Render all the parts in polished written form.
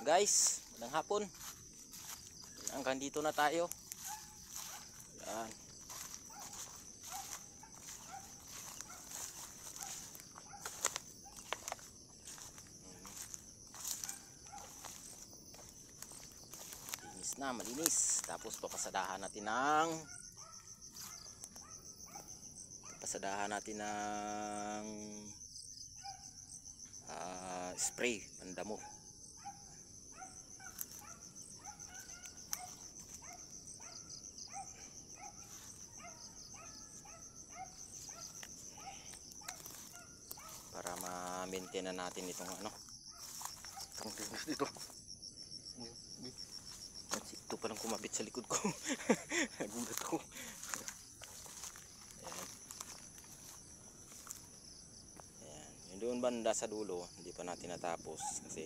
Guys, magandang hapon. Hanggang dito na tayo. Yan. Linis na, malinis. Tapos papasadahan natin ng spray pandamo. Para ma-maintain na natin itong ano. Ang linis dito. Ito palang kumabit sa likod ko. Nagulat ako. Ayan. Ayan. Yung doon banda sa dulo, hindi pa natin natapos kasi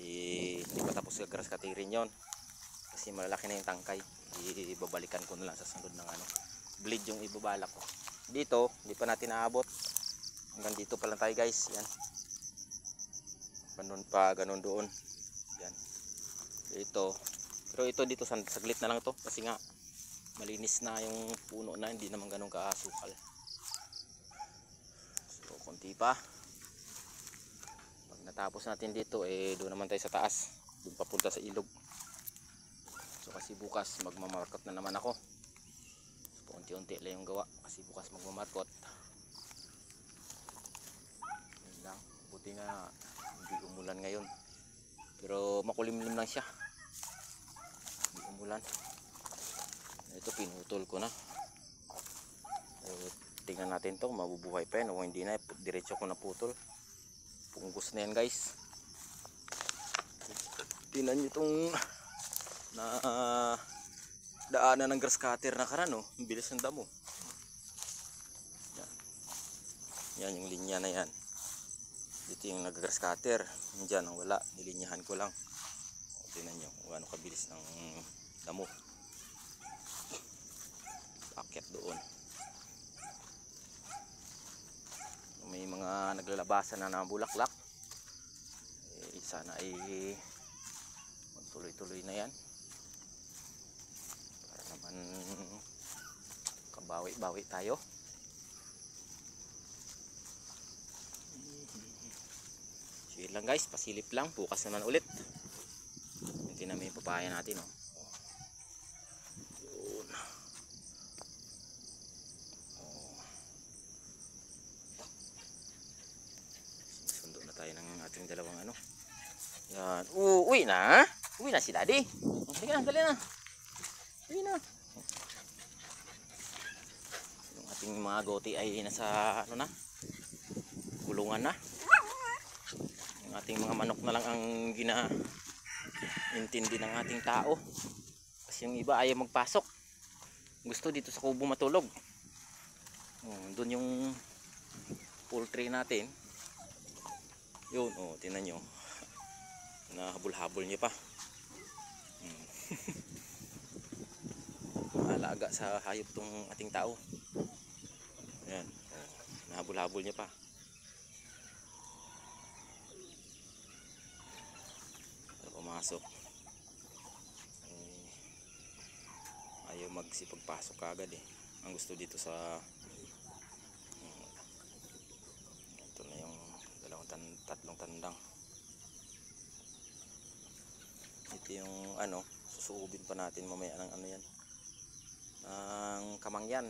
hindi pa tapos yung grass cutting yon. Kasi malalaki na yung tangkay. Ibabalikan ko na lang sa sunod ng ano, blade yung ibabalak ko. Dito, hindi pa natin naabot. Hanggang dito pa lang tayo guys. Yan. Ganun doon. Yan. Ito. Pero ito dito saglit na lang to kasi nga malinis na yung puno na, hindi naman ganun kaasukal. So konti pa. Pag natapos natin dito doon naman tayo sa taas. Doon papunta sa ilog. So kasi bukas magmamarkot na naman ako. So unti-unti lang yung gawa kasi bukas magmamarkot. Lang. Buti nga hindi umulan ngayon, pero makulimlim lang siya, hindi umulan. Ito pinutol ko na. Tingnan natin to, mabubuhay pa yan o hindi na. Diretso ko na putol, punggos na yan guys. Tingnan nyo itong daanan ng grass cutter na karan, oh. Ang bilis ng damo. Yan yung linya na yan. Dito yung nag-grass cutter. Diyan ang wala, nilinyahan ko lang. O, tingnan nyo kung ano kabilis ng damo. Akyat doon. May mga naglalabasan na ng bulaklak. Sana ay magtuloy-tuloy na yan. Para naman kabawi-bawi tayo. Sige lang guys, pasilip lang, bukas naman ulit. Hindi namin yung papaya natin, oh. Yun. Oh. Sundo na tayo ng ating dalawang ano. Yan. Uwi na. Uwi na si daddy. Sige na, dali na. Uwi na. Yung ating mga goti ay nasa ano na, kulungan na. Ating mga manok na lang ang ginaintindi ng ating tao kasi yung iba ayaw magpasok, gusto dito sa kubo matulog. Doon yung poultry natin yun, tingnan nyo, nahabol-habol niya pa. Alaga sa hayop tong ating tao. Ayan, nahabol-habol niya pa. Pumasok, ayaw magsipagpasok kagad ang gusto dito sa ito na yung tatlong tandang. Ito yung ano, susuubin pa natin mamaya ng ano yan, ng kamangyan.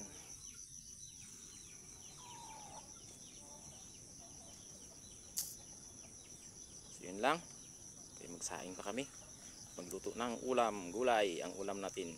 So yun lang. Magsaing pa kami, magluto ng ulam, gulay. Ang ulam natin